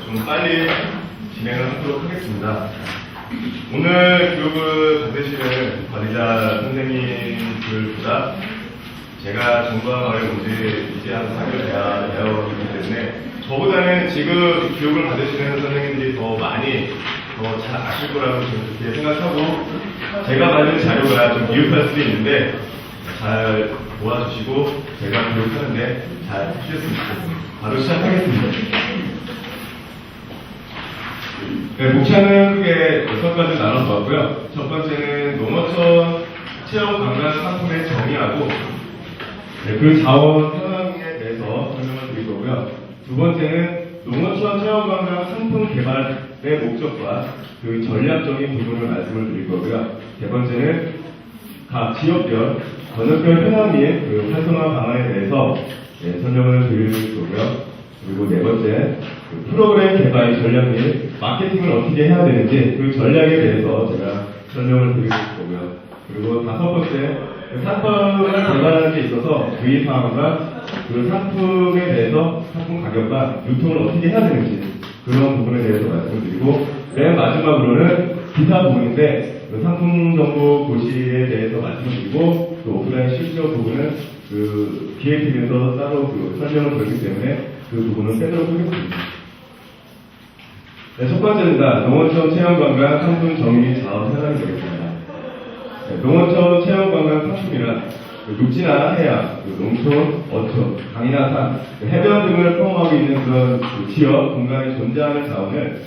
좀 빨리 진행을 하도록 하겠습니다. 오늘 교육을 받으시는 관리자 선생님들보다 제가 정부마을에 온지 이제 한 4개월 되었기 때문에 저보다는 지금 교육을 받으시는 선생님들이 더 많이 더 잘 아실 거라고 저는 그렇게 생각하고 제가 받은 자료가 좀 미흡할 수도 있는데 잘 도와주시고 제가 교육하는데 잘 하셨으면 좋겠습니다. 바로 시작하겠습니다. 네, 목차는 크게 6가지 나눠서 왔고요. 첫 번째는 농어촌 체험관광 상품의 정의하고 그 자원 현황에 대해서 설명을 드릴 거고요. 두 번째는 농어촌 체험관광 상품 개발의 목적과 그 전략적인 부분을 말씀을 드릴 거고요. 세 번째는 각 지역별, 번역별 현황 및 그 활성화 방안에 대해서 설명을 드릴 거고요. 그리고 네 번째, 그 프로그램 개발 전략 및 마케팅을 어떻게 해야 되는지 그 전략에 대해서 제가 설명을 드릴 거고요. 그리고 다섯 번째, 그 상품을 개발하는 데 있어서 주의 사항과 그 상품에 대해서 상품 가격과 유통을 어떻게 해야 되는지 그런 부분에 대해서 말씀을 드리고 맨 마지막으로는 기타 부분인데 그 상품 정보 고시에 대해서 말씀을 드리고 또 오프라인 실적 부분은 그 기획팀에서 따로 그 설명을 드렸기 때문에 그 부분은 빼도록 하겠습니다. 네, 첫 번째입니다. 농어촌 체험관광 상품 정의 및 자원 현황이 되겠습니다. 네, 농어촌 체험관광 상품이란 육지나 해양, 농촌, 어촌, 강이나 산, 해변 등을 포함하고 있는 그런 지역 공간에 존재하는 자원을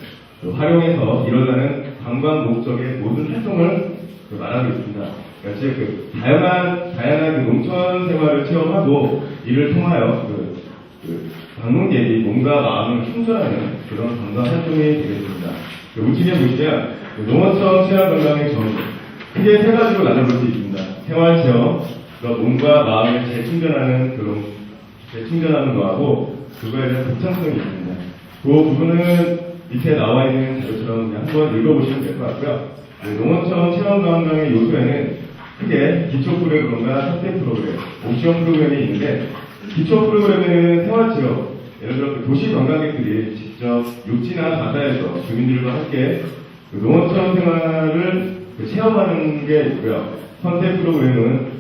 활용해서 일어나는 관광 목적의 모든 활동을 말하고 있습니다. 그러니까 즉 다양한 농촌 생활을 체험하고 이를 통하여 방문객이 몸과 마음을 충전하는 그런 관광 활동이 되겠습니다. 우측에 보시면 농어촌 체험관광의 정의 크게 세 가지로 나눠볼 수 있습니다. 생활체험, 몸과 마음을 재충전하는 거하고 그거에 대한 독창성이 있습니다. 그 부분은 밑에 나와 있는 자료처럼 그냥 한번 읽어보시면 될 것 같고요. 농어촌 체험관광의 요소에는 크게 기초 프로그램과 선택 프로그램, 옵션 프로그램이 있는데 기초 프로그램에는 생활지역, 예를 들어 도시 관광객들이 직접 육지나 바다에서 주민들과 함께 농어촌 생활을 체험하는 게 있고요. 선택 프로그램은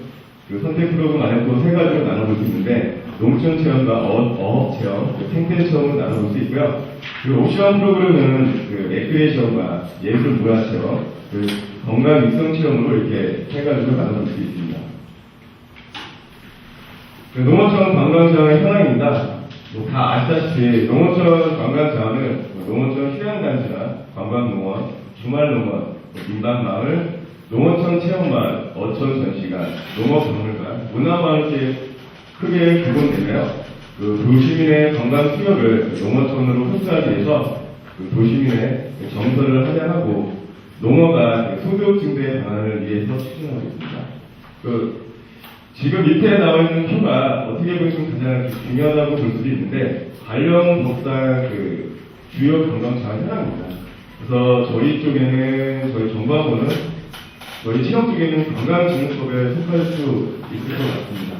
선택 프로그램 안에 또 세 가지로 나눠볼 수 있는데 농촌 체험과 어업 체험, 생태 체험을 나눠볼 수 있고요. 그리고 옵션 프로그램은 레크레이션과 예술 문화 체험, 건강 육성 체험으로 이렇게 세 가지로 나눠볼 수 있습니다. 농어촌 관광자원의 현황입니다. 다 아시다시피 농어촌 관광자원은 농어촌 휴양단지나 관광농원, 주말농원, 민박마을, 농어촌 체험마을, 어촌 전시관, 농업박물관, 문화마을 이렇게 크게 구분되며 도시민의 관광 수요를 농어촌으로 흡수하기 위해서 도시민의 정서를 확장하고 농어가 소득 증대 방안을 위해서 추진하고 있습니다. 지금 밑에 나와 있는 표가 어떻게 보면 가장 중요하다고 볼 수도 있는데 관련 법상 주요 관광 자원 현황입니다. 그래서 저희 쪽에는 저희 정부하고는 저희 체험 쪽에는 관광진흥법에 속할 수 있을 것 같습니다.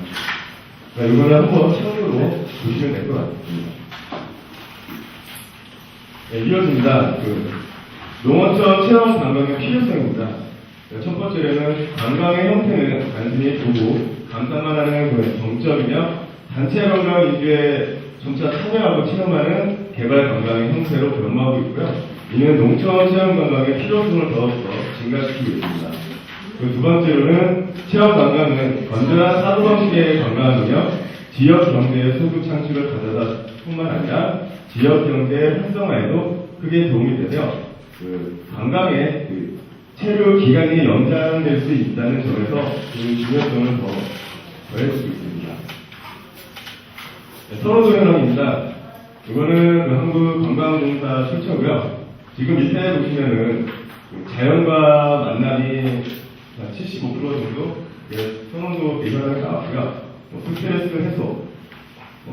이거는 한번 처음으로 보시면 될 것 같습니다. 네, 이어집니다. 농어촌 체험 관광의 필요성입니다. 첫 번째로는 관광의 형태는 단순히 보고 감상만 하는 정점이며 단체 관광 위주의 점차 참여하고 체험하는 개발 관광의 형태로 변모하고 있고요. 이는 농촌 체험 관광의 필요성을 더욱더 증가시키고 있습니다. 두 번째로는 체험 관광은 건전한 사고방식의 관광이며 지역 경제의 소득 창출을 가져다 뿐만 아니라 지역 경제의 활성화에도 크게 도움이 되며 관광의 체류 기간이 연장될 수 있다는 점에서 중요성을 더 더해주고 있습니다. 선호도 현황입니다. 이거는 한국관광공사 출처고요. 지금 밑에 보시면은 자연과 만남이 75% 정도 선호도 비교하는 게 나왔고요. 스트레스 해소,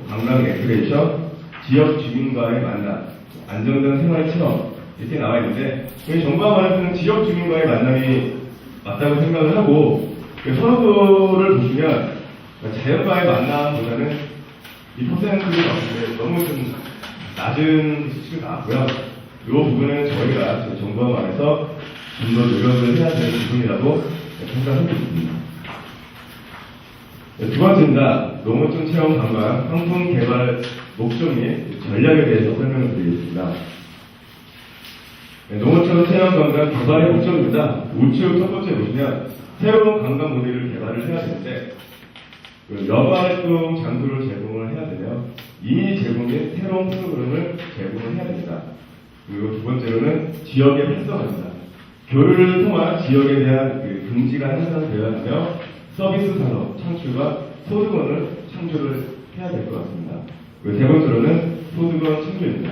관광 레크레이션, 지역 주민과의 만남, 안정된 생활 체험 이렇게 나와 있는데 저희 정부가 말하는 지역 주민과의 만남이 맞다고 생각을 하고 선호도를 보시면 자연과의 만남보다는 이 퍼센트가 나오는데 너무 좀 낮은 수치가 나왔고요. 이 부분은 저희가 지금 정부와 안에서 좀 더 노력을 해야 되는 부분이라고 생각하고 있습니다. 두 번째입니다. 농어촌 체험 관광 상품 개발 목적 및 전략에 대해서 설명을 드리겠습니다. 농어촌 체험 관광 개발의 목적입니다. 우측 첫 번째 보시면 새로운 관광 모델을 개발을 해야 되는데 여가활동 장소를 제공을 해야 되며 이미 제공된 새로운 프로그램을 제공을 해야 됩니다. 그리고 두 번째로는 지역의 활성화입니다. 교류를 통한 지역에 대한 긍지가 향상되어야 하며 서비스 산업 창출과 소득원을 창조를 해야 될 것 같습니다. 세 번째로는 소득원 창조입니다.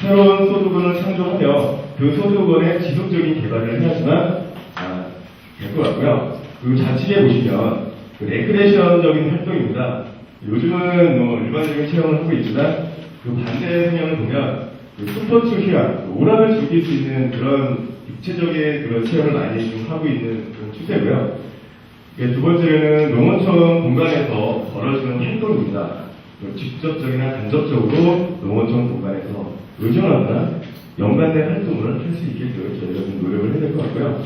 새로운 소득원을 창조하며 그 소득원의 지속적인 개발을 해야지만 될 것 같고요. 그리고 좌측에 보시면 레크레이션적인 활동입니다. 요즘은 일반적인 체험을 하고 있지만 그 반대 성향을 보면 스포츠 휴양, 오락을 즐길 수 있는 그런 육체적인 그런 체험을 많이 좀 하고 있는 그런 추세고요. 두 번째는 농어촌 공간에서 벌어지는 활동입니다. 직접적이나 간접적으로 농어촌 공간에서 의존하거나 연관된 활동을 할 수 있게끔 저희가 좀 노력을 해야 될 것 같고요.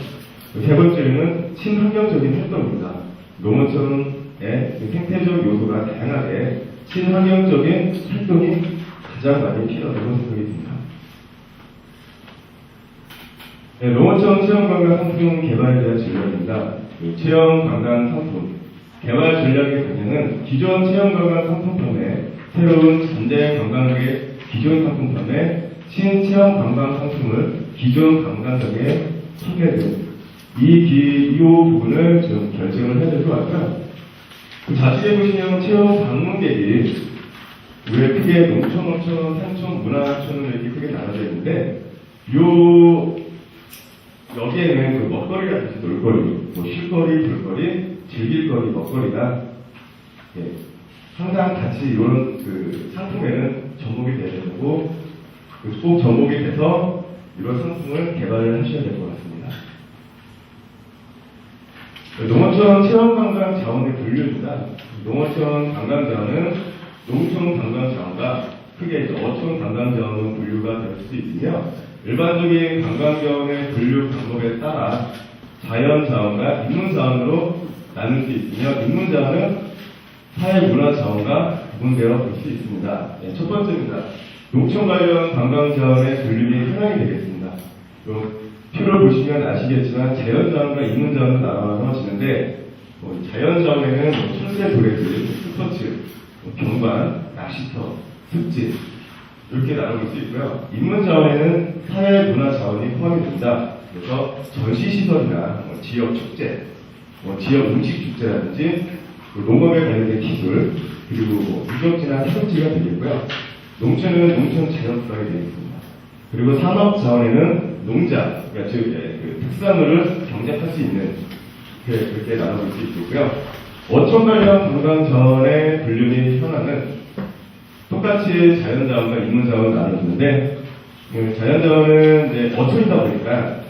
세 번째는 친환경적인 활동입니다. 농어촌의 생태적 요소가 다양하게 친환경적인 활동이 가장 많이 필요하다고 생각이 듭니다. 농어촌 체험관광 상품 개발에 대한 전략입니다. 체험관광 상품 개발 전략의 방향은 기존 체험관광 상품편에 새로운 전대 관광객의 기존 상품편에 신체험관광 상품을 기존 관광객에 소개된 이 부분을 좀 결정을 해야 될 것 같고요. 좌측에 보시면 체험 방문객이 우리가 크게 농촌, 어촌, 산촌, 문화촌으로 이렇게 크게 나눠져 있는데 여기에는 먹거리라든지 놀거리, 쉴거리, 볼거리, 즐길거리, 먹거리가 항상 같이 이런 상품에는 접목이 돼야 되고 꼭 접목이 돼서 이런 상품을 개발을 하셔야 될 것 같습니다. 농어촌 체험관광 자원의 분류입니다. 농어촌 관광자원은 농촌 관광자원과 크게 어촌 관광자원으로 분류가 될 수 있으며 일반적인 관광자원의 분류 방법에 따라 자연자원과 인문자원으로 나눌 수 있으며 인문자원은 사회문화자원과 구분되어 볼 수 있습니다. 첫 번째입니다. 농촌 관련 관광자원의 분류이 현황이 되겠습니다. 표를 보시면 아시겠지만 자연자원과 인문자원으로 나눠지는데 자연자원에는 철새 도래지, 스포츠, 경관, 낚시터, 습지 이렇게 나눠볼 수 있고요. 인문자원에는 사회문화자원이 포함이 됩니다. 그래서 전시시설이나 지역 축제, 지역 음식축제라든지 농업에 관련된 기술, 그리고 유적지나 사적지가 되겠고요. 농촌은 농촌 자연수당이 되겠습니다. 그리고 산업자원에는 농자, 그러니까 즉 특산물을 경작할 수 있는 그렇게 나눠볼 수 있고요. 어촌 관련 관광자원의 분류 및 현황은 똑같이 자연자원과 인문자원을 나눠주는데 자연자원은 이제 어촌이다 보니까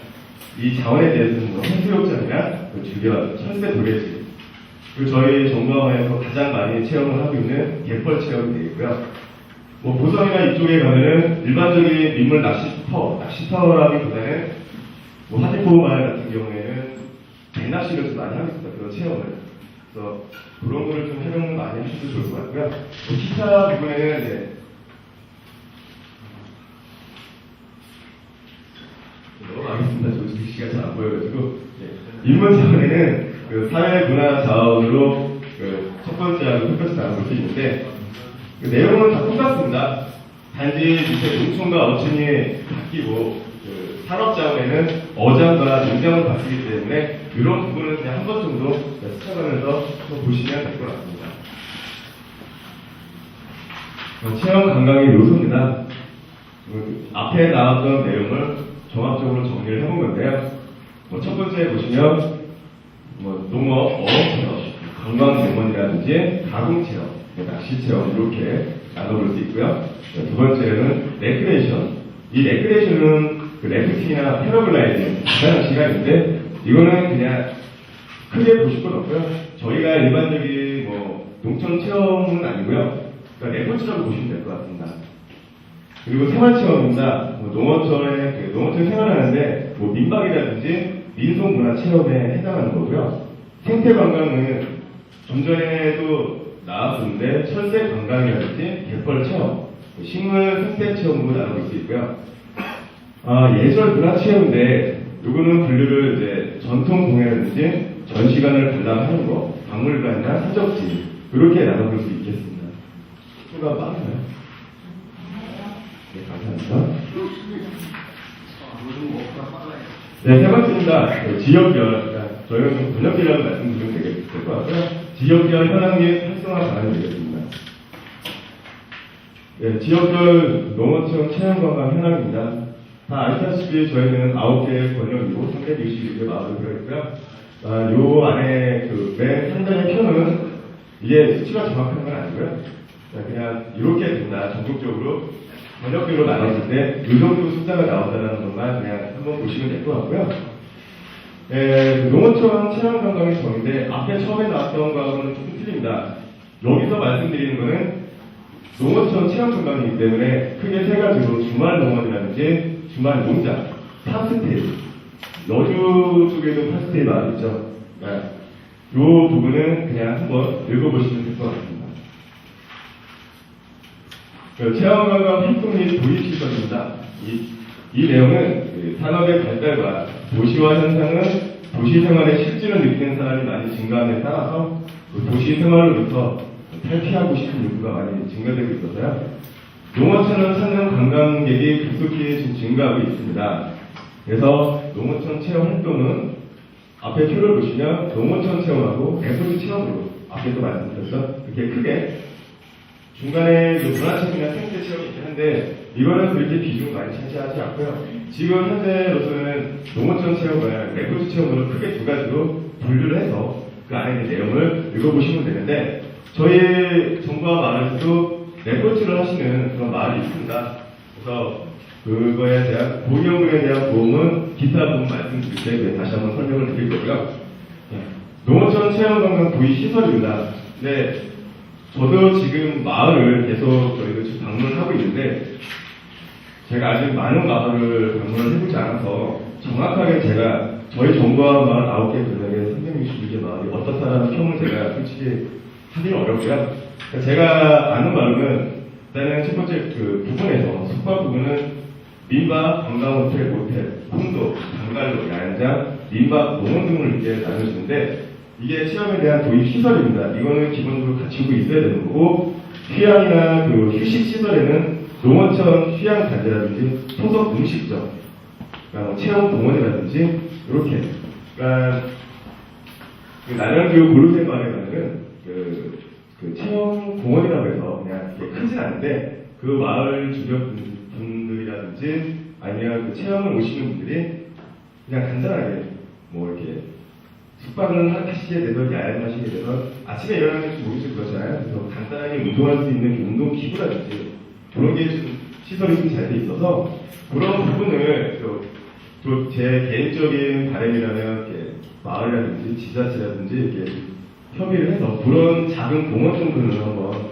이 자원에 대해서는 해수욕장이나 주변, 철새 도래지 그리고 저희 정부화에서 가장 많이 체험을 하고 있는 갯벌 체험이 되겠고요. 보성이나 이쪽에 가면은 일반적인 민물 낚시터라기보다는 하지포 마을 같은 경우에는 배낚시를 좀 많이 하고 있습니다. 그런 체험을. 그래서 그런 거를 좀 활용을 많이 하셔도 좋을 것 같고요. 기타 부분에는 이제 넘어가겠습니다. 저 글씨가 잘 안 보여가지고. 인문자원에는 사회문화자원으로 첫 번째하고 첫 번째 나눠볼 수 있는데 내용은 다 똑같습니다. 단지 밑에 농촌과 어촌이 바뀌고 산업자원에는 어장과 농장을 바뀌기 때문에 이런 부분은 그냥 한 번 정도 스쳐가면서 보시면 될 것 같습니다. 체험 관광의 요소입니다. 앞에 나왔던 내용을 종합적으로 정리를 해본 건데요. 첫 번째 보시면 농업, 어업체험, 관광공원이라든지 가공체험, 낚시체험 이렇게 나눠볼 수 있고요. 두 번째는 레크레이션. 이 레크레이션은 래프팅이나 패러글라이딩 다양한 시간인데 이거는 그냥 크게 보실 건 없고요. 저희가 일반적인 농촌 체험은 아니고요. 그러니까 레포츠라고 보시면 될 것 같습니다. 그리고 생활체험입니다. 농어촌에 농어촌 생활하는데 민박이라든지 민속문화 체험에 해당하는 거고요. 생태관광은 좀 전에도 나왔었는데 철새관광이라든지 갯벌체험, 식물 생태체험으로 나누고 수 있고요. 예절 문화체험인데 요거는 분류를 이제 전통공예라든지 전시관을 관람하는 거, 박물관이나 사적지 이렇게 나눠볼 수 있겠습니다. 수가 빠르나요? 네, 감사합니다. 네, 세 번째입니다. 지역별, 저희가 좀 번역기라고 말씀드리면 될 것 같고요. 지역별 현황의 활성화 방안이 되겠습니다. 네, 지역별 농어촌 체험관광 현황입니다. 다 아시다시피 저희는 9개의 권역이고 362개 마을을 들어있고요. 요 안에 맨 상단의 표는 이게 수치가 정확한 건 아니고요. 그냥 이렇게 된다. 전국적으로 번역별로 나눴을 때 이 정도 숫자가 나온다는 것만 그냥 한번 보시면 될 것 같고요. 농어촌 체험관광의 정의인데 앞에 처음에 나왔던 거하고는 조금 틀립니다. 여기서 말씀드리는 거는 농어촌 체험관광이기 때문에 크게 세 가지로 주말 농원이라든지 주말 농장, 팜스테이, 여주 쪽에도 팜스테이 마을 있죠. 이 부분은 그냥 한번 읽어보시면 될 것 같습니다. 체험관광 활동 및 도입시설입니다. 이 내용은 산업의 발달과 도시화 현상은 도시 생활에 실질을 느끼는 사람이 많이 증가함에 따라서 도시 생활로부터 탈피하고 싶은 욕구가 많이 증가되고 있어서요. 농어촌을 찾는 관광객이 급속히 지금 증가하고 있습니다. 그래서 농어촌 체험 활동은 앞에 표를 보시면 농어촌 체험하고 에코지 체험으로 앞에도 말씀드렸죠. 이렇게 크게 중간에 문화체험이나 생태 체험이 있긴 한데 이거는 그렇게 비중을 많이 차지하지 않고요. 지금 현재로서는 농어촌 체험과 에코지 체험으로 크게 두 가지로 분류를 해서 그 안에 있는 내용을 읽어보시면 되는데 저희 정부와 마을에서도 레포츠를 하시는 그런 마을이 있습니다. 그래서 그거에 대한 보험에 대한 보험은 기타 부분 말씀드릴 때 다시 한번 설명을 드릴 거고요. 농어촌 체험관광 도입 시설입니다. 근데 저도 지금 마을을 계속 저희도 지금 방문하고 있는데 제가 아직 많은 마을을 방문을 해보지 않아서 정확하게 제가 저희 정부와 마을 9개 분야의 362개 마을이 어떻다라는 평을 제가 솔직히 하기는 어렵고요. 제가 아는 바로는 일단은 첫 번째 부분에서 숙박 부분은 민박, 관광호텔, 모텔, 콘도, 방갈로, 야영장, 민박, 농원 등을 이렇게 나누시는데 이게 체험에 대한 도입 시설입니다. 이거는 기본적으로 갖추고 있어야 되는 거고 휴양이나 휴식 시설에는 농어촌 휴양 단지라든지 토속 음식점, 그러니까 체험 공원이라든지 이렇게, 그러니까 남양주 고르쇠 마을에 가면은 체험 공원이라고 해서 그냥 크진 않은데 그 마을 주변 분들이라든지 아니면 체험을 오시는 분들이 그냥 간단하게 이렇게 숙박을 하시게 되던 야외를 하시게 되던 아침에 일어나는 좀 몸이 좀 그렇잖아요. 그래서 간단하게 운동할 수 있는 운동 기구라든지 그런 게 좀 시설이 좀 잘 돼 있어서 그런 부분을 또 제 개인적인 바람이라면 마을이라든지 지자체라든지 이렇게 협의를 해서 그런 작은 공원 정도는 한번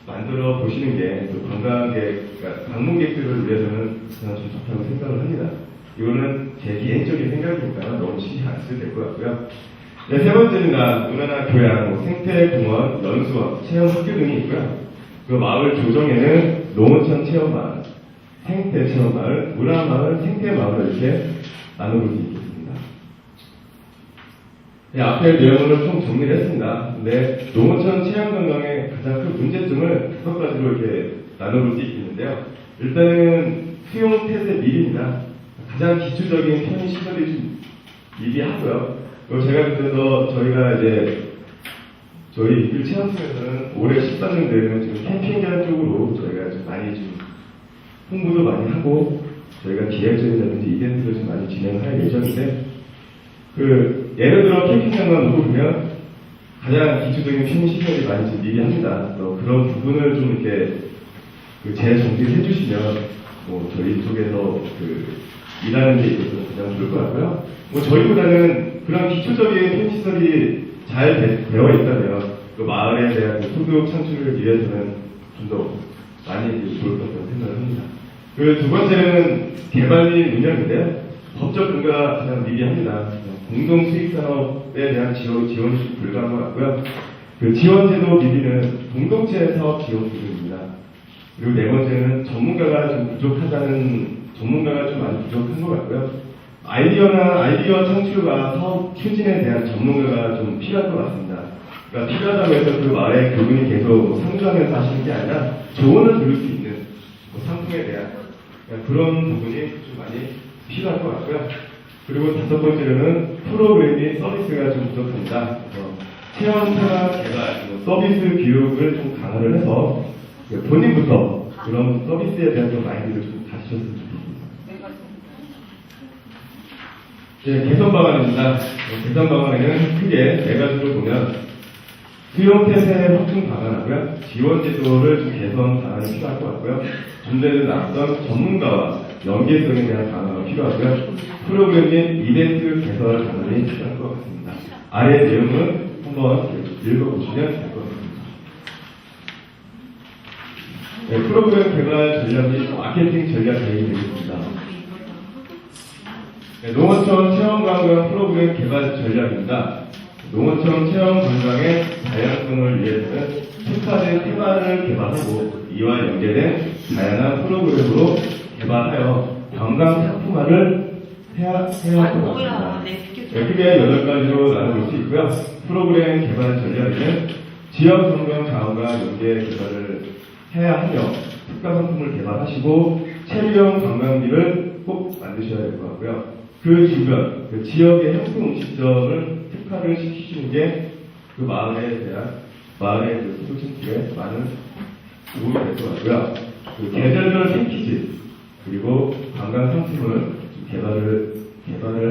만들어 보시는 게 관광객, 그러니까 방문객들을 위해서는 저는 좀 좋다고 생각을 합니다. 이거는 제 개인적인 생각이니까 너무 신경 안 써도 될 것 같고요. 네, 세 번째입니다. 문화나 교양, 생태공원, 연수원, 체험학교 등이 있고요. 그 마을 조정에는 농어촌 체험마을, 생태체험마을, 문화마을, 생태마을을 이렇게 나눠볼 수 있겠습니다. 네, 앞에 내용을 좀 정리를 했습니다. 근데 농어촌 체험관광의 가장 큰 문제점을 5가지로 이렇게 나눠볼 수 있겠는데요. 일단은 수용 폐쇄 미리입니다. 가장 기초적인 편의시설이 좀 미비하고요. 그리고 제가 그래서 저희가 이제 저희 이길 체험팀에서는 올해 13년 되면 지금 캠핑장 쪽으로 저희가 좀 많이 좀 홍보도 많이 하고 저희가 기획전이라든지 이벤트를 좀 많이 진행할 예정인데 예를 들어 캠핑장만 놓고 보면 가장 기초적인 편의시설이 많이 좀 미비합니다. 그런 부분을 좀 이렇게 재정비를 해주시면 저희 쪽에서 일하는 데 있어서 가장 좋을 것 같고요. 저희보다는 그런 기초적인 편의시설이 잘 되어 있다면 그 마을에 대한 소득 창출을 위해서는 좀 더 많이 좋을 것 같다는 생각을 합니다. 그 두 번째는 개발 및 운영인데요. 법적 근거가 가장 미비합니다. 공동 수익 산업에 대한 지원이 불가한 것 같고요. 그 지원제도 미비는 공동체 사업 지원 부분입니다. 그리고 네 번째는 전문가가 좀 많이 부족한 것 같고요. 아이디어 창출과 사업 추진에 대한 전문가가 좀 필요할 것 같습니다. 그러니까 필요하다고 해서 그 말에 그분이 계속 상주하면서 하시는 게 아니라 조언을 들을 수 있는 상품에 대한 그런 부분이 좀 많이 필요할 것 같고요. 그리고 다섯 번째로는 프로그램이 서비스가 좀 부족합니다. 체험 생활 개발, 서비스 교육을 좀 강화를 해서 본인부터 그런 서비스에 대한 좀 마인드를 좀 가지셨으면 좋겠습니다. 네, 개선 방안입니다. 개선 방안에는 크게 네 가지로 보면 수용 태세 확충 방안하고요, 지원 제도를 좀 개선 방안이 필요할 것 같고요, 좀 전에 나왔던 전문가와 연계성에 대한 방안이 필요하고요, 프로그램 및 이벤트 개선 방안이 필요할 것 같습니다. 아래 내용은 한번 읽어보시면 될 것 같습니다. 네, 프로그램 개발 전략 및 마케팅 전략 계획이 되겠습니다. 네, 농어촌 체험관광 프로그램 개발 전략입니다. 농어촌 체험관광의 다양성을 위해서는 특화된 테마를 개발하고 이와 연계된 다양한 프로그램으로 개발하여 관광 상품화를 해야 할 것 같습니다. 크게 8가지로 나눠볼 수 있고요. 프로그램 개발 전략에는 지역 관광 자원과 연계 개발을 해야 하며 특화 상품을 개발하시고 체류형 관광지를 꼭 만드셔야 될 것 같고요. 그 주변, 그 지역의 형품 음식점을 특화를 시키시는 게 그 마을의 그 소득층에 많은 도움이 될 것 같고요. 그 계절별 패키지 그리고 관광 상품을 개발을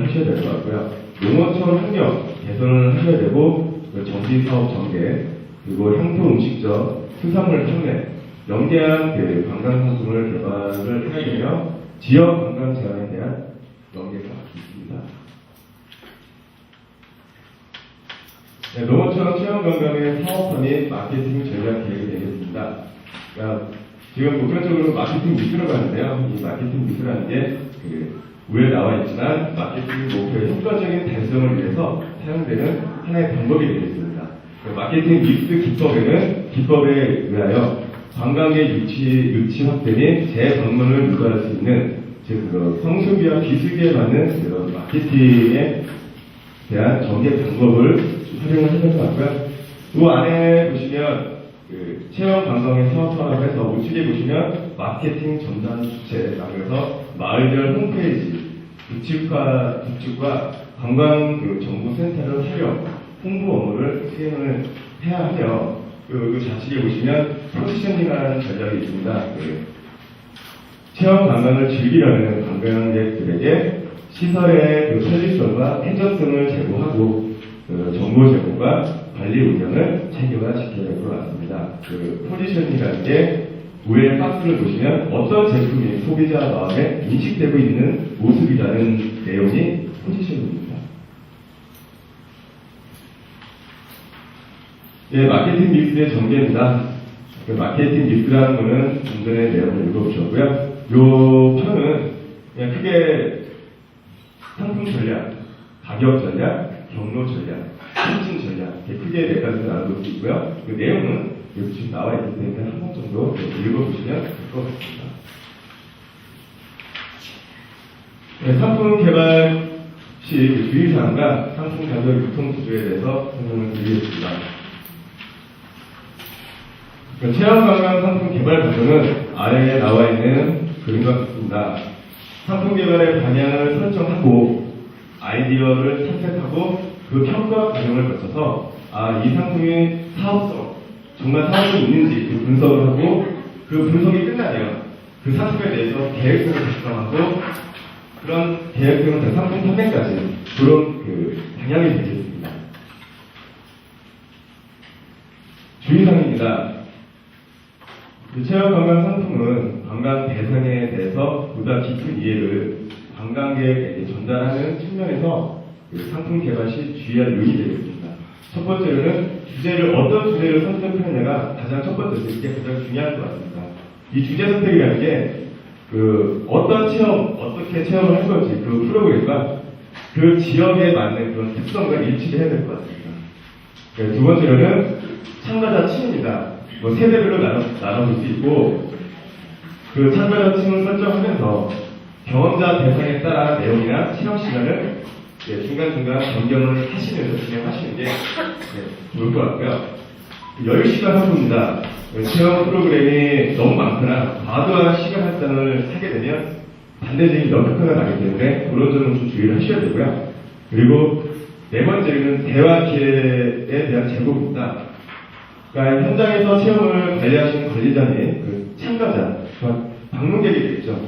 하셔야 될 것 같고요. 농어촌 환경 개선을 하셔야 되고 그 정비 사업 전개 그리고 향토 음식점 수산물 판매 연계한 그 관광 상품을 개발을 해야 되며 지역 관광 제한에 대한 연계가 있습니다. 네, 농어촌 체험관광의 사업화 및 마케팅 전략 계획이 되겠습니다. 그러니까 지금 보편적으로 마케팅 미스라고 하는데요. 이 마케팅 미스라는 게 위에 나와 있지만 마케팅 목표의 효과적인 달성을 위해서 사용되는 하나의 방법이 되겠습니다. 마케팅 믹스 기법에 의하여 관광의 유치 확대 및 재방문을 유도할 수 있는 즉 성수기와 비수기에 맞는 그런 마케팅에 대한 전개 방법을 활용을 해야 될 것 같고요. 그 안에 보시면 체험 관광의 사업화라고 해서 우측에 보시면 마케팅 전담 주체라고 해서 마을별 홈페이지 구축과 관광 정보센터를 활용 홍보 업무를 수행을 해야 하며 그 좌측에 보시면 포지셔닝이라는 전략이 있습니다. 체험 관광을 즐기려는 관광객들에게 시설의 편리성과 해적성을 제공하고 정보 제공과 관리 운영을 체계화시켜야 될 것 같습니다. 포지셔닝이라는 게 위에 박스를 보시면 어떤 제품이 소비자 마음에 인식되고 있는 모습이라는 내용이 포지셔닝입니다. 예, 마케팅 믹스의 전개입니다. 마케팅 믹스라는 거는 좀 전에 내용을 읽어보셨고요. 요 편은 그냥 크게 상품 전략, 가격 전략, 경로 전략, 실증 전략 이렇게 크게 네 가지로 나눠볼 수 있고요. 그 내용은 여기 지금 나와 있기 때문에 한 번 정도 읽어보시면 될 것 같습니다. 네, 상품 개발 시 주의사항과 상품 가격 유통 구조에 대해서 설명을 드리겠습니다. 체험관광 상품 개발 구조는 아래에 나와 있는 그림과 같습니다. 상품 개발의 방향을 설정하고 아이디어를 탐색하고 그 평가 과정을 거쳐서 이 상품이 사업성, 정말 사업이 있는지 그 분석을 하고 그 분석이 끝나면 그 상품에 대해서 계획서를 작성하고 그런 계획서는 상품 판매까지 그런 방향이 되겠습니다. 주의사항입니다. 체험 관광 상품은 관광 대상에 대해서 보다 깊은 이해를 관광객에게 전달하는 측면에서 상품 개발 시 주의할 요인이 되겠습니다. 첫 번째로는 어떤 주제를 선택하느냐가 가장 첫 번째, 이게 가장 중요할 것 같습니다. 이 주제 선택이라는 게 어떤 체험, 어떻게 체험을 할 건지 그 프로그램과 그 지역에 맞는 그런 특성과 일치를 해야 될 것 같습니다. 두 번째로는 참가자 층입니다. 뭐 세대별로 나눠볼 수 있고, 그 참가자 층을 설정하면서 경험자 대상에 따라 내용이나 체험 시간을 중간중간 변경을 하시면서 진행하시는 게 좋을 것 같고요. 10시간 상품입니다. 체험 프로그램이 너무 많거나 과도한 시간 할당을 하게 되면 반대적인 역효과가 나기 때문에 그런 점은 좀 주의를 하셔야 되고요. 그리고 네 번째는 대화 기회에 대한 제공입니다. 그러니까 현장에서 체험을 관리하시는 관리자님, 그 참가자, 방문객이 되겠죠.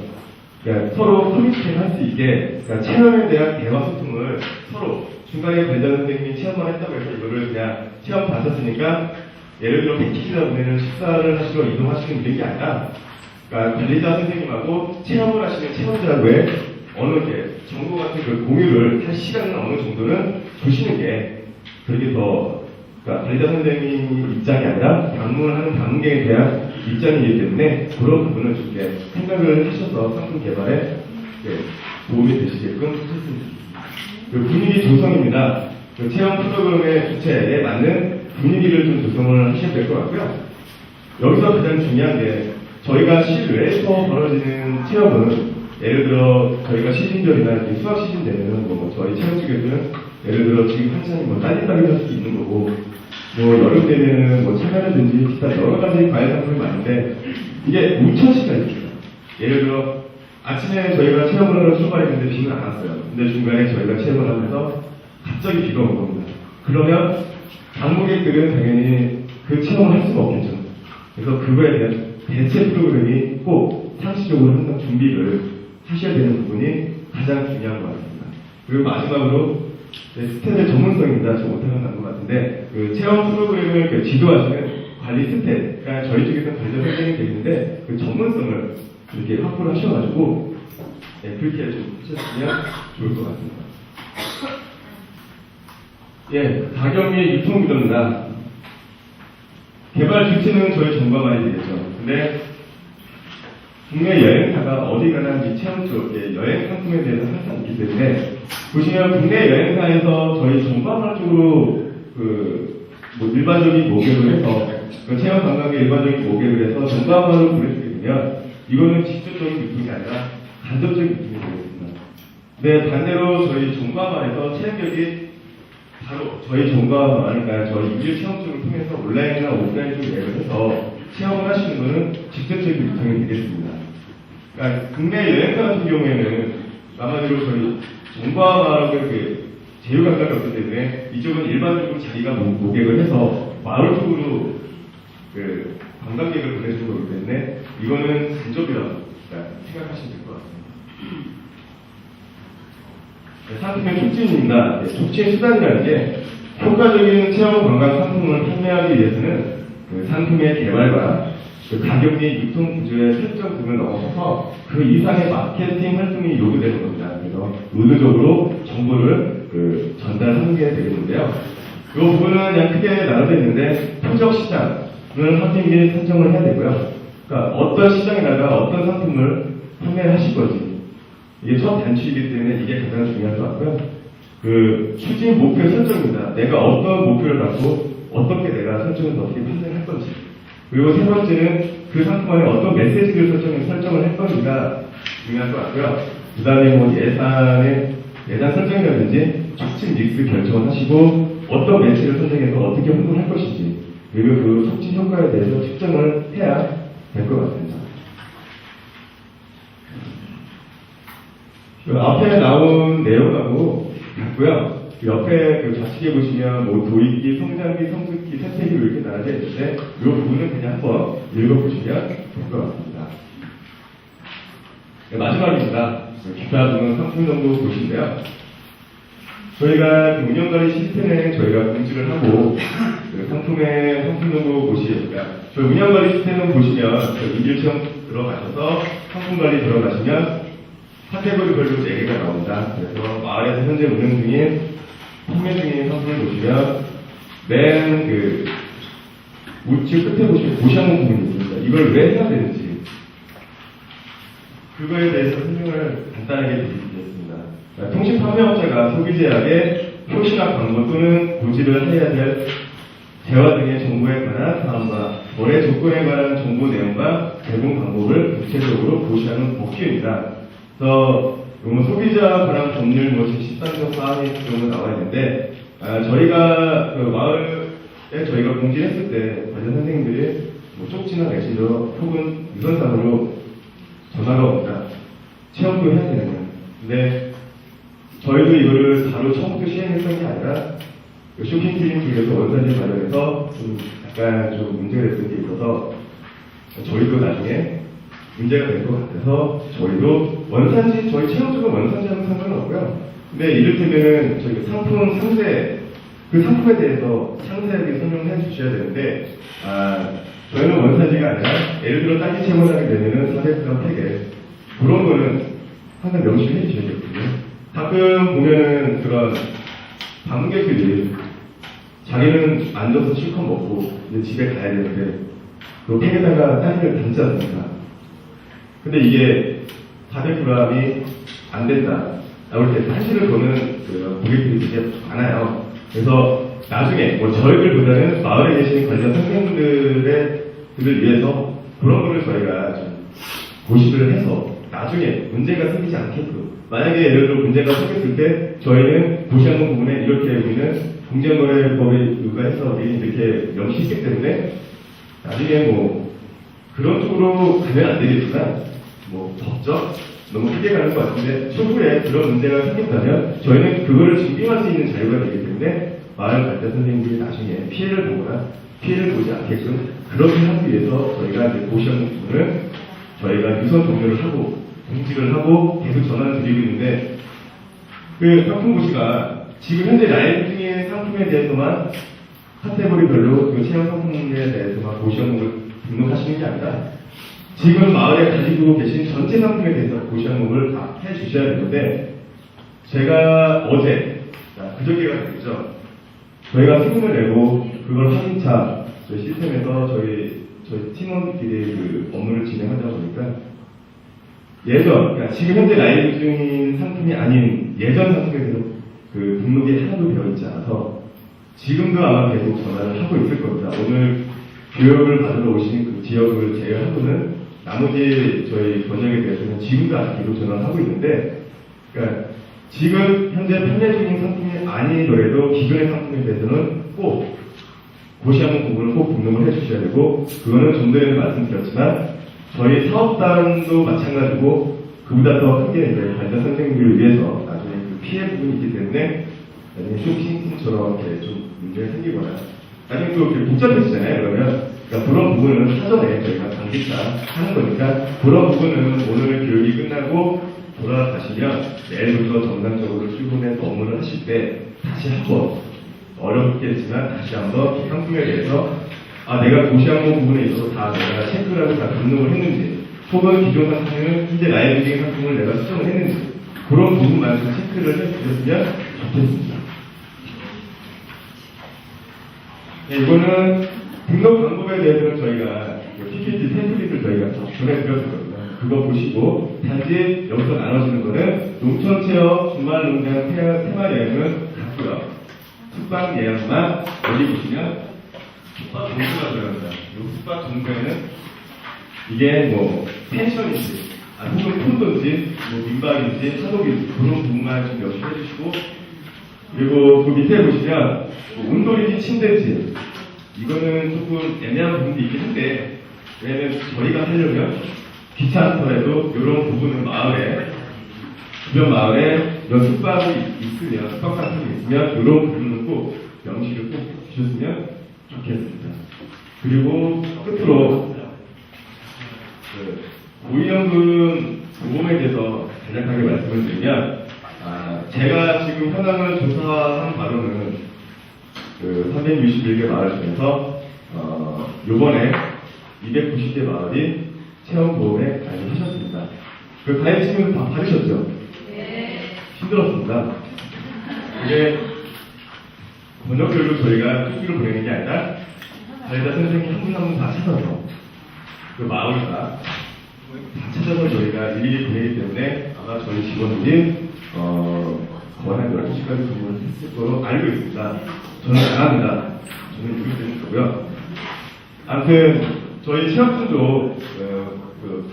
그러니까 서로 커뮤니케이션 할 수 있게, 그러니까 체험에 대한 대화 소통을 서로 중간에 관리자 선생님이 체험만 했다고 해서 이거를 그냥 체험 받았으니까 예를 들어 패키지다 보면 식사를 하시러 이동하시는 게 아니라, 그러니까 관리자 선생님하고 체험을 하시는 체험자하고의 어느 게 정보 같은 그 공유를 할 시간은 어느 정도는 주시는 게 그렇게 더, 그러니까 관리자 선생님 입장이 아니라 방문을 하는 방문객에 대한 입장이기 때문에 그런 부분을 좀 이렇게 생각을 하셔서 상품 개발에 도움이 되시게끔 하셨습니다. 그 분위기 조성입니다. 그 체험 프로그램의 주체에 맞는 분위기를 좀 조성을 하셔야 될 것 같고요. 여기서 가장 중요한 게 저희가 실외에서 벌어지는 체험은 예를 들어 저희가 시즌별이나 이렇게 수학 시즌 되면은 뭐 저희 체험 측에서는 예를 들어 지금 한창 뭐 딸기딸기 할 수도 있는 거고 뭐 여름 되면은 뭐 차가라든지 기타 여러 가지 과일 상품이 많은데 이게 우천 시간이 있어요. 예를 들어 아침에 저희가 체험을 하러 출발했는데 비는 안 왔어요. 근데 중간에 저희가 체험을 하면서 갑자기 비가 온 겁니다. 그러면 방문객들은 당연히 그 체험을 할 수가 없겠죠. 그래서 그거에 대한 대체 프로그램이 꼭 상시적으로 항상 준비를 하셔야 되는 부분이 가장 중요한 것 같습니다. 그리고 마지막으로 스텝의 전문성입니다. 저 못하는 것 같은데 그 체험 프로그램을 지도하시는 관리 스텝, 그러니까 저희 쪽에서는 관리자 선생님이 되는데 그 전문성을 이렇게 확보를 하셔가지고 그렇게 좀 하셨으면 좋을 것 같습니다. 가격 및 유통 구조입니다. 개발 주체는 저희 정보만이 되겠죠. 근데 국내 여행사가 어디 가나 이 체험 쪽에 여행 상품에 대해서 항상 있기 때문에 보시면 국내 여행사에서 저희 정보만 쪽으로 뭐 일반적인 모객을 해서 그 체험 관광의 일반적인 모객을 해서 정보만을 보내주게 되면 이거는 직접적인 유통이 아니라 간접적인 유통이 되겠습니다. 근데 반대로 저희 정보만에서 체험객이 바로 저희 정보만을까요? 저희 유료 체험증을 통해서 온라인이나 오프라인 쪽 예를 해서 체험을 하시는 것은 직접적인 유통이 되겠습니다. 그러니까 국내 여행사 같은 경우에는 아마도 저희 정보만하고 이렇게 제휴관계가 없기 때문에 이쪽은 일반적으로 자기가 모객을 해서 마을 쪽으로 그 관광객을 보내주는 거기 때문에 이거는 간접이라고 생각하시면 될 것 같습니다. 상품의 촉진입니다. 촉진 수단이라는 게 효과적인 체험 관광 상품을 판매하기 위해서는 그 상품의 개발과 그 가격 및 유통 구조의 설정 등을 넘어서서 그 이상의 마케팅 활동이 요구되는 겁니다. 그래서 의도적으로 정보를 전달하는 게 되겠는데요. 이 부분은 그냥 크게 나눠져 있는데 표적 시장을 확인 및 설정을 해야 되고요. 그러니까 어떤 시장에다가 어떤 상품을 판매하실 건지 이게 첫 단추이기 때문에 이게 가장 중요한 것 같고요. 그 추진 목표 설정입니다. 내가 어떤 목표를 갖고 어떻게 내가 설정해서 어떻게 판단할 건지. 그리고 세 번째는 그 상품 안에 어떤 메시지를 설정을 할 건지가 중요한 것 같고요. 그 다음에 뭐 예산 설정이라든지 촉진 믹스 결정을 하시고 어떤 매체를 선정해서 어떻게 홍보를 할 것인지 그리고 그 촉진 효과에 대해서 측정을 해야 될 것 같습니다. 그 앞에 나온 내용하고 같고요. 그 옆에 그 좌측에 보시면 뭐 도입기, 성장기, 성숙기, 세태기 이렇게 나눠져 있는데 이 부분은 그냥 한번 읽어보시면 될 것 같습니다. 마지막입니다. 기타 부분 상품 정보 보시는데요. 저희가 그 운영관리 시스템에 저희가 공지를 하고 그 상품의 상품 정보 보시니까 저희 운영관리 시스템은 보시면 인질 체험 들어가셔서 상품 관리 들어가시면 카테고리별로 4개가 나옵니다. 그래서 마을에서 현재 운영 중인 판매 중인 상품을 보시면 맨 그 우측 끝에 보시면 고시하는 부분이 있습니다. 이걸 왜 해야 되는지 그거에 대해서 설명을 간단하게 드리겠습니다. 그러니까 통신판매업자가 소비자에게 표시나 광고 또는 고지를 해야 될 대화 등의 정보에 관한 사항과 거래 조건에 관한 정보 내용과 제공 방법을 구체적으로 고시하는 법규입니다. 그래서 소비자 관한 법률 13조 사항이 정도 나와 있는데 저희가 그 마을에 저희가 공지했을 때 관련 선생님들이 쪽지나 메신저 혹은 유선상으로 전화가 옵니다. 체험도 해야 되는 거예요. 근데 저희도 이거를 바로 처음부터 시행했던 게 아니라 쇼핑팀 중에서 원산지 관련해서 좀 약간 좀 문제가 됐던 게 있어서 저희도 나중에 문제가 될 것 같아서 저희도 원산지, 저희 체험적으로 원산지하고 상관은 없고요. 근데 이를테면 저희 상품 상세, 그 상품에 대해서 상세하게 설명해 주셔야 되는데 저희는 원산지가 아니라 예를 들어 딸기 체험을 하게 되면은 400g 팩에 그런 거는 항상 명시해 주셔야겠거든요. 가끔 보면은 그런 방문객들이 자기는 앉아서 실컷 먹고 이제 집에 가야 되는데 그 팩에다가 딸기를 담지 않습니까? 근데 이게 400g이 안 된다. 나올 때 사실을 보는 그 고객들이 되게 많아요. 그래서 나중에 저희들보다는 마을에 계신 관련 선생님들을 위해서 그런 거를 저희가 좀 고시를 해서 나중에 문제가 생기지 않게끔 만약에 예를 들어 문제가 생겼을 때 저희는 고시하는 부분에 이렇게 우리는 공정거래법에 의거해서 이렇게 명시했기 때문에 나중에 그런 쪽으로 가면 안 되겠지만 법적 너무 크게 가는 것 같은데 초부에 그런 문제가 생긴다면 저희는 그거를 증빙할 수 있는 자유가 되기 때문에 마을 관련 선생님들이 나중에 피해를 보거나 피해를 보지 않게끔 그렇게 하기 위해서 저희가 이제 고시하는 부분을 저희가 유선 공유를 하고 공지를 하고 계속 전화를 드리고 있는데 그 상품 고시가 지금 현재 라이브 중인 상품에 대해서만 카테고리별로 그 체험 상품에 대해서만 고시 항목을 등록하시는 게 아니라 지금 마을에 가지고 계신 전체 상품에 대해서 고시 항목을 다 해주셔야 되는데 제가 어제 그저께가 됐죠. 저희가 승인을 내고 그걸 한차 저희 시스템에서 저희 팀원들끼리 그 업무를 진행하다 보니까 그러니까 지금 현재 라이브 중인 상품이 아닌 예전 상품에 대해서 그 등록이 하나도 되어 있지 않아서 지금도 아마 계속 전화를 하고 있을 겁니다. 오늘 교육을 받으러 오신 그 지역을 제외하고는 나머지 저희 번역에 대해서는 지금도 아직 계속 전화를 하고 있는데 그러니까 지금 현재 판매 중인 상품이 아니더라도 기존의 상품에 대해서는 꼭 고시하는 부분을 꼭 등록을 해주셔야 되고 그거는 좀 전에 말씀드렸지만 저희 사업단도 마찬가지고 그보다 더 크게 이제 관련 선생님들을 위해서 나중에 그 피해 부분이 있기 때문에 나중에 쇼핑팀처럼 이렇게 좀 문제가 생기거나 나중에 또 복잡해지잖아요. 그러니까 그런 부분은 사전에 저희가 당기차 하는 거니까 그런 부분은 오늘 교육이 끝나고 돌아가시면 내일부터 정상적으로 출근해서 업무를 하실 때 다시 한번 어렵겠지만 다시 한번 상품에 대해서 내가 고시한 부분에 있어서 다 내가 체크를 하고 다 등록을 했는지 혹은 기존 상품은 현재 라이브 중인 상품을 내가 수정을 했는지 그런 부분만 좀 체크를 해주셨으면 좋겠습니다. 네, 이거는 등록 방법에 대해서는 저희가 PPT 템플릿을 저희가 전해드렸거든요. 그거 보시고 단지 여기서 나눠지는 거는 농촌체험 주말농장 테마여행은 같고요. 숙박 예약만 여기 보시면 숙박 정수가 들어갑니다. 이 숙박 정수에는 이게 펜션인지 혹은 콘도인지 민박인지 하독인지 그런 부분만 좀 연습해 주시고 그리고 그 밑에 보시면 온돌인지 침대인지 이거는 조금 애매한 부분도 있긴 한데 왜냐면 저희가 하려면 귀찮더라도 이런 부분은 주변 마을에 숙박이 있으면 숙박 같은 게 있으면 이런 부분은 꼭 명시를 꼭 주셨으면 좋겠습니다. 그리고 끝으로 고위험금 보험에 대해서 간략하게 말씀을 드리면 제가 지금 현황을 조사한 바로는 361개 마을 중에서 요번에 290개 마을이 체험보험에 가입하셨습니다. 그 가입 친구들 다 받으셨죠? 네. 힘들었습니다. 이게 번역별로 저희가 쪽지를 보내는 게 아니라 가입자 선생님 한 분 한 분 다 찾아서 그 마을과 다 찾아서 저희가 일일이 보내기 때문에 아마 저희 직원들이 거의 한 12시까지 근무를 했을 거로 알고 있습니다. 저는 안 합니다. 저는 6일 되는 거고요. 아무튼 저희 체험팀도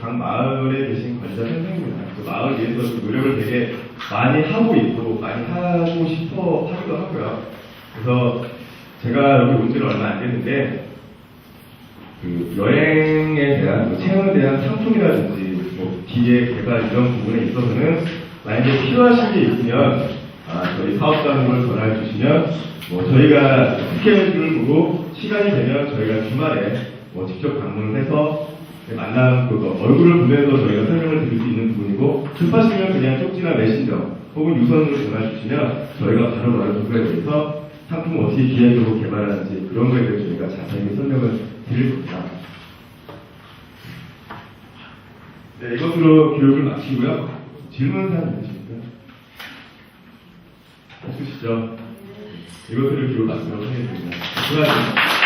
각 마을에 계신 관리자 선생님이나 그 마을 위해서 노력을 되게 많이 하고 있고 많이 하고 싶어 하기도 하고요. 그래서 제가 여기 온 지는 얼마 안 됐는데 그 여행에 대한 체험에 대한 상품이라든지 뭐 기획 개발 이런 부분에 있어서는 만약에 필요하신 게 있으면 저희 사업자님을 전화해 주시면 뭐 저희가 스케줄을 보고 시간이 되면 저희가 주말에 뭐 직접 방문을 해서 만남 얼굴을 보면서 저희가 설명을 드릴 수 있는 부분이고 급하시면 그냥 쪽지나 메신저 혹은 유선으로 전화 주시면 저희가 바로 그거에 대해서 상품을 어떻게 기획적으로 개발하는지 그런 거에 대해서 저희가 자세히 설명을 드릴 겁니다. 네, 이것으로 교육을 마치고요. 질문 사항 있으십니까? 없으시죠? 이것들을 교육 마치도록 하겠습니다. 수고하셨습니다.